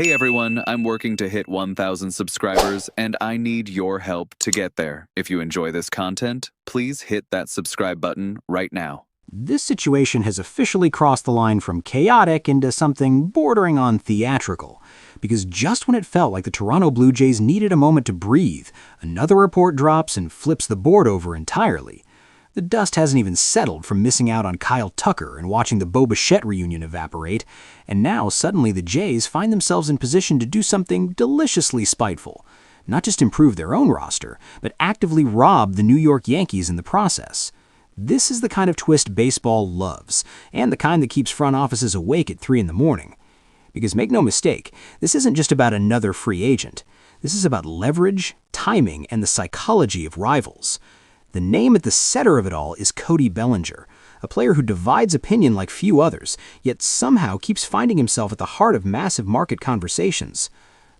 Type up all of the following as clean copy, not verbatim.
Hey everyone, I'm working to hit 1,000 subscribers and I need your help to get there. If you enjoy this content, please hit that subscribe button right now. This situation has officially crossed the line from chaotic into something bordering on theatrical. Because just when it felt like the Toronto Blue Jays needed a moment to breathe, another report drops and flips the board over entirely. The dust hasn't even settled from missing out on Kyle Tucker and watching the Bo Bichette reunion evaporate, and now suddenly the Jays find themselves in position to do something deliciously spiteful. Not just improve their own roster, but actively rob the New York Yankees in the process. This is the kind of twist baseball loves, and the kind that keeps front offices awake at 3 in the morning. Because make no mistake, this isn't just about another free agent. This is about leverage, timing, and the psychology of rivals. The name at the center of it all is Cody Bellinger, a player who divides opinion like few others, yet somehow keeps finding himself at the heart of massive market conversations.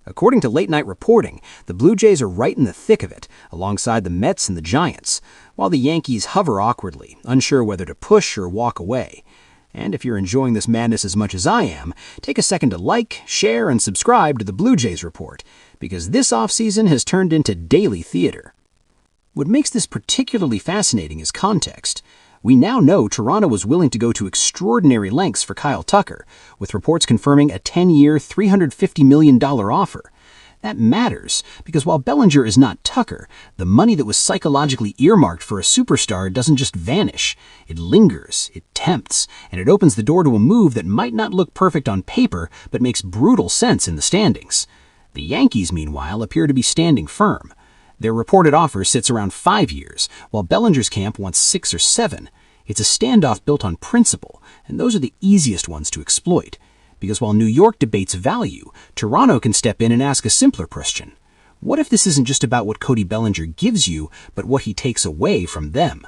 According to late-night reporting, the Blue Jays are right in the thick of it, alongside the Mets and the Giants, while the Yankees hover awkwardly, unsure whether to push or walk away. And if you're enjoying this madness as much as I am, take a second to like, share, and subscribe to the Blue Jays Report, because this offseason has turned into daily theater. What makes this particularly fascinating is context. We now know Toronto was willing to go to extraordinary lengths for Kyle Tucker, with reports confirming a 10-year, $350 million offer. That matters, because while Bellinger is not Tucker, the money that was psychologically earmarked for a superstar doesn't just vanish. It lingers, it tempts, and it opens the door to a move that might not look perfect on paper, but makes brutal sense in the standings. The Yankees, meanwhile, appear to be standing firm. Their reported offer sits around 5 years, while Bellinger's camp wants 6 or 7. It's a standoff built on principle, and those are the easiest ones to exploit. Because while New York debates value, Toronto can step in and ask a simpler question. What if this isn't just about what Cody Bellinger gives you, but what he takes away from them?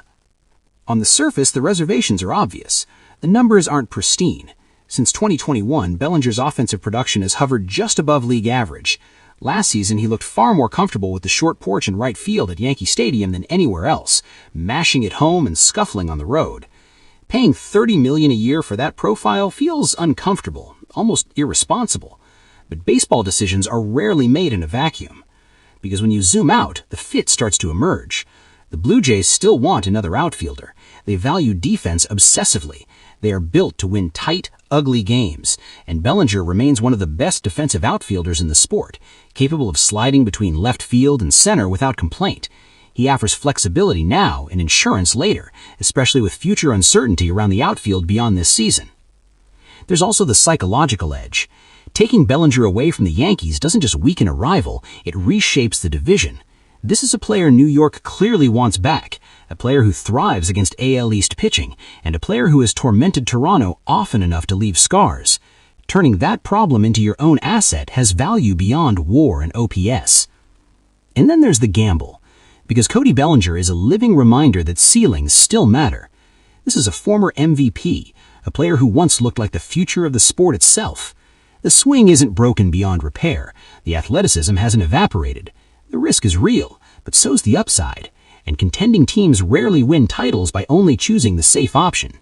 On the surface, the reservations are obvious. The numbers aren't pristine. Since 2021, Bellinger's offensive production has hovered just above league average. Last season, he looked far more comfortable with the short porch in right field at Yankee Stadium than anywhere else, mashing it home and scuffling on the road. Paying $30 million a year for that profile feels uncomfortable, almost irresponsible. But baseball decisions are rarely made in a vacuum. Because when you zoom out, the fit starts to emerge. The Blue Jays still want another outfielder. They value defense obsessively. They are built to win tight, ugly games, and Bellinger remains one of the best defensive outfielders in the sport, capable of sliding between left field and center without complaint. He offers flexibility now and insurance later, especially with future uncertainty around the outfield beyond this season. There's also the psychological edge. Taking Bellinger away from the Yankees doesn't just weaken a rival, it reshapes the division. This is a player New York clearly wants back, a player who thrives against AL East pitching, and a player who has tormented Toronto often enough to leave scars. Turning that problem into your own asset has value beyond WAR and OPS. And then there's the gamble, because Cody Bellinger is a living reminder that ceilings still matter. This is a former MVP, a player who once looked like the future of the sport itself. The swing isn't broken beyond repair, the athleticism hasn't evaporated. The risk is real, but so's the upside, and contending teams rarely win titles by only choosing the safe option.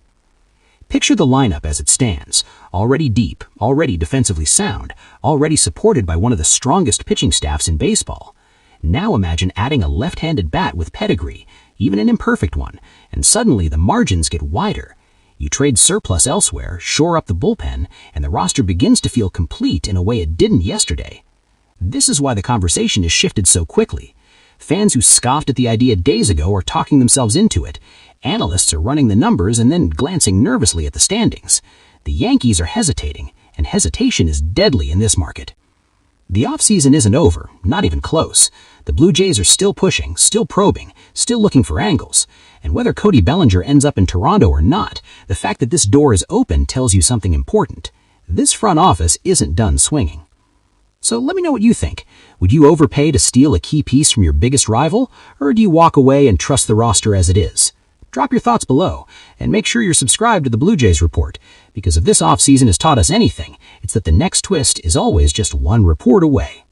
Picture the lineup as it stands, already deep, already defensively sound, already supported by one of the strongest pitching staffs in baseball. Now imagine adding a left-handed bat with pedigree, even an imperfect one, and suddenly the margins get wider. You trade surplus elsewhere, shore up the bullpen, and the roster begins to feel complete in a way it didn't yesterday. This is why the conversation has shifted so quickly. Fans who scoffed at the idea days ago are talking themselves into it. Analysts are running the numbers and then glancing nervously at the standings. The Yankees are hesitating, and hesitation is deadly in this market. The offseason isn't over, not even close. The Blue Jays are still pushing, still probing, still looking for angles. And whether Cody Bellinger ends up in Toronto or not, the fact that this door is open tells you something important. This front office isn't done swinging. So let me know what you think. Would you overpay to steal a key piece from your biggest rival, or do you walk away and trust the roster as it is? Drop your thoughts below, and make sure you're subscribed to the Blue Jays Report, because if this offseason has taught us anything, it's that the next twist is always just one report away.